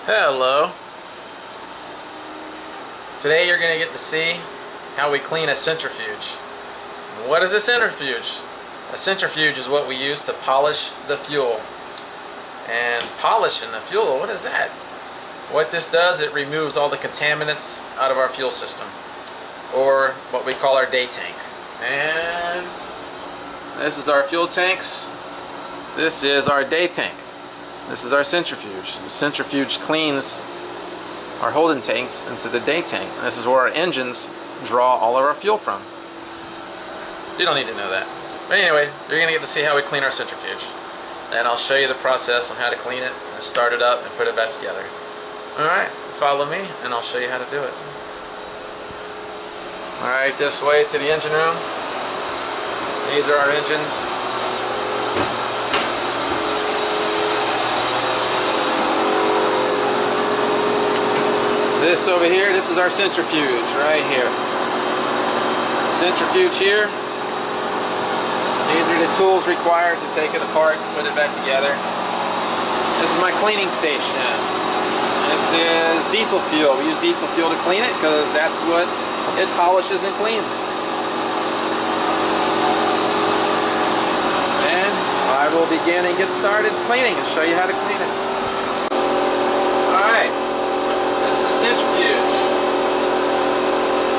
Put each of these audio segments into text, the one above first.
Hello. Today you're going to get to see how we clean a centrifuge. What is a centrifuge? A centrifuge is what we use to polish the fuel. And polishing the fuel, what is that? What this does, it removes all the contaminants out of our fuel system, or what we call our day tank. And this is our fuel tanks. This is our day tank. This is our centrifuge. The centrifuge cleans our holding tanks into the day tank. And this is where our engines draw all of our fuel from. You don't need to know that. But anyway, you're going to get to see how we clean our centrifuge. And I'll show you the process on how to clean it, and start it up, and put it back together. Alright, follow me, and I'll show you how to do it. Alright, this way to the engine room. These are our engines. This over here, this is our centrifuge right here. Centrifuge here. These are the tools required to take it apart and put it back together. This is my cleaning station. This is diesel fuel. We use diesel fuel to clean it because that's what it polishes and cleans. And I will begin and get started cleaning and show you how to clean it. Alright. Centrifuge.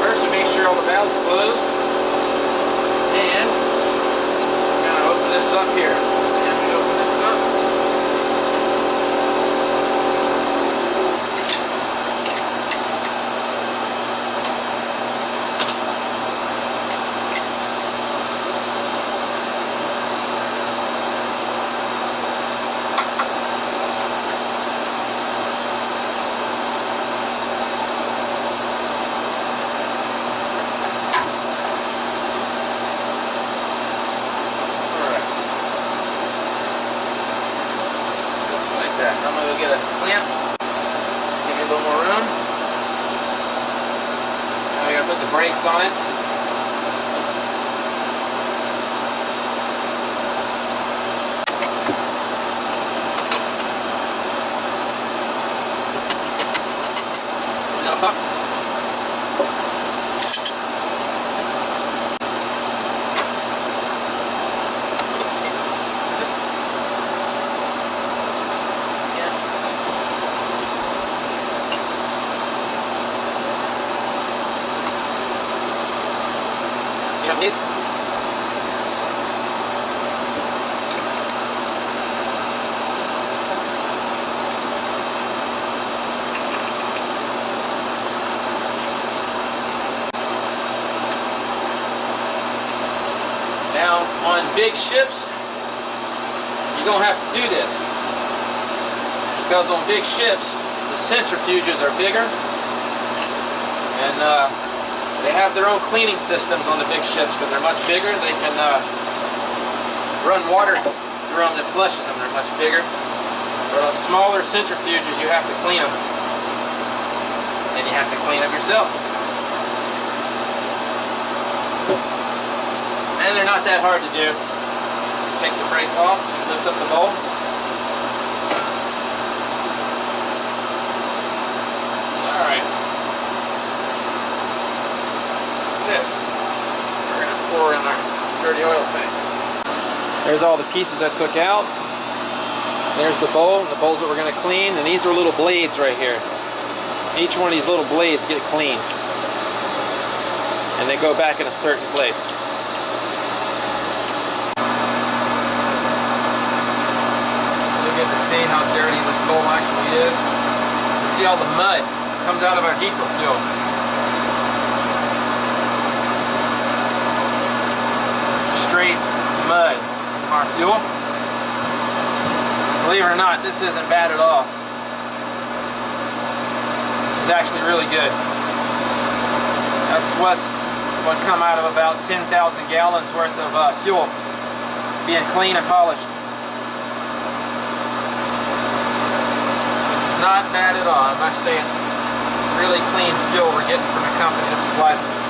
First we make sure all the valves are closed, and we're going to open this up here. And we open this up. I'm going to go get a clamp, give me a little more room. Now we got to put the brakes on it. Now pop. These. Now on big ships you don't have to do this, because on big ships the centrifuges are bigger, and they have their own cleaning systems on the big ships because they're much bigger. They can run water through them that flushes them. They're much bigger. For those smaller centrifuges, you have to clean them. And you have to clean them yourself. And they're not that hard to do. Take the brake off, lift up the bowl. Alright. This we're going to pour in our dirty oil tank. There's all the pieces I took out. There's the bowl. The bowl's what we're going to clean, and these are little blades right here. Each one of these little blades get cleaned, and they go back in a certain place. You'll get to see how dirty this bowl actually is. You see all the mud that comes out of our diesel fuel. Straight mud from our fuel. Believe it or not, this isn't bad at all. This is actually really good. That's what come out of about 10,000 gallons worth of fuel being clean and polished. Which is not bad at all. I must say it's really clean fuel we're getting from a company that supplies us.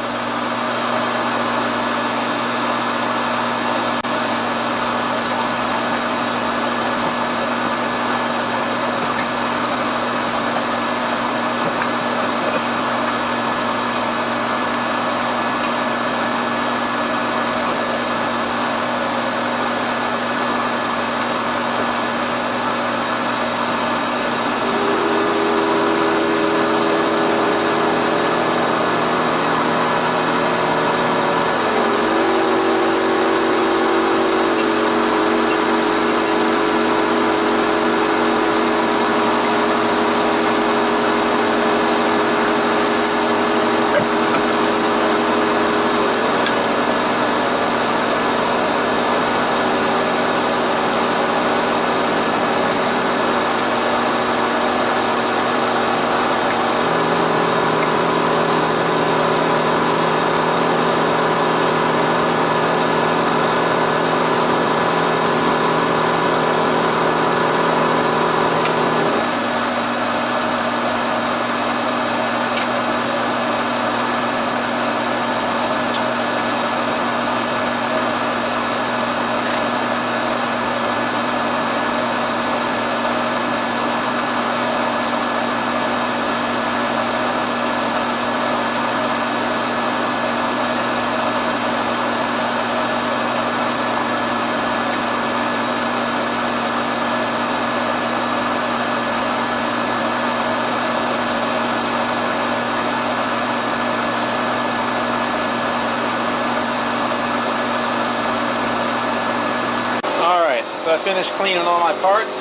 finished cleaning all my parts.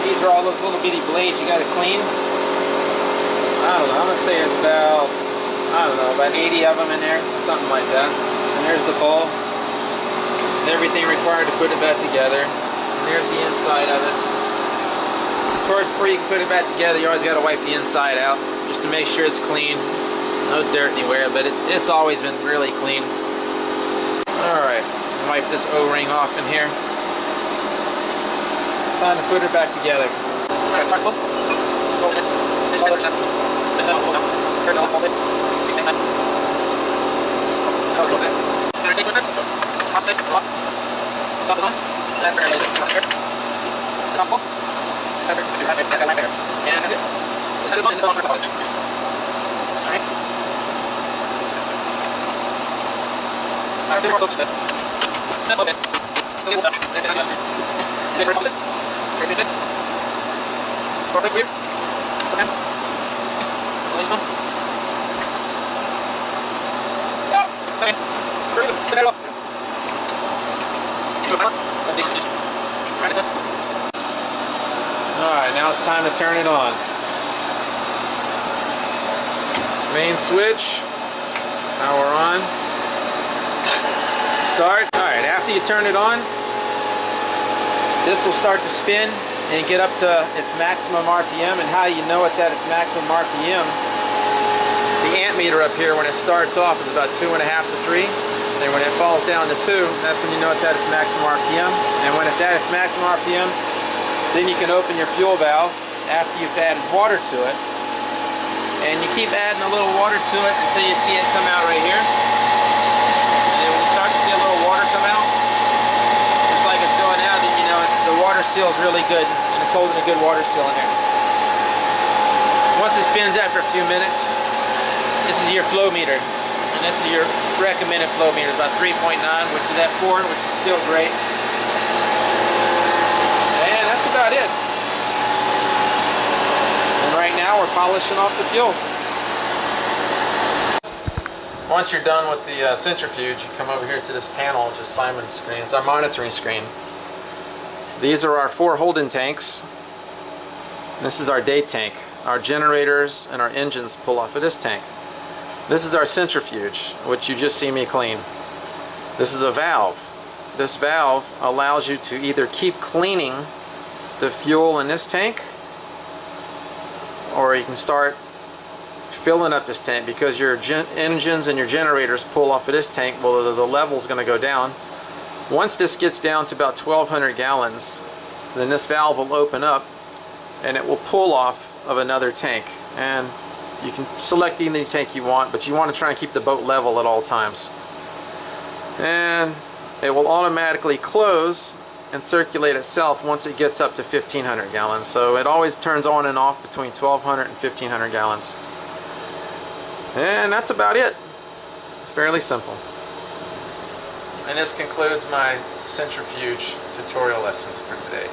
These are all those little bitty blades you got to clean. I don't know, I'm going to say there's about, about 80 of them in there, something like that. And there's the bowl. And everything required to put it back together. And there's the inside of it. Of course, before you can put it back together, you always got to wipe the inside out just to make sure it's clean. No dirt anywhere, but it's always been really clean. Alright, wipe this O-ring off in here. Time to put it back together. Alright, now it's time to turn it on. Main switch, power on, start. Alright, after you turn it on, this will start to spin and get up to its maximum RPM. And how you know it's at its maximum RPM, the amp meter up here when it starts off is about 2.5 to 3. And when it falls down to 2, that's when you know it's at its maximum RPM. And when it's at its maximum RPM, then you can open your fuel valve after you've added water to it. And you keep adding a little water to it until you see it come out right here. And then when you start to see a little water come out, just like it's going out, then you know the water seal is really good and it's holding a good water seal in there. Once it spins after a few minutes, this is your flow meter. And this is your recommended flow meter. It's about 3.9, which is at 4, which is still great. And that's about it. And right now we're polishing off the fuel. Once you're done with the centrifuge, you come over here to this panel, which is Simon's screen. It's our monitoring screen. These are our 4 Holden tanks. This is our day tank. Our generators and our engines pull off of this tank. This is our centrifuge, which you just see me clean. This is a valve. This valve allows you to either keep cleaning the fuel in this tank, or you can start filling up this tank because your engines and your generators pull off of this tank. Well, the level is going to go down. Once this gets down to about 1,200 gallons, then this valve will open up and it will pull off of another tank. And you can select any tank you want, but you want to try and keep the boat level at all times. And it will automatically close and circulate itself once it gets up to 1,500 gallons. So it always turns on and off between 1,200 and 1,500 gallons. And that's about it. It's fairly simple. And this concludes my centrifuge tutorial lessons for today.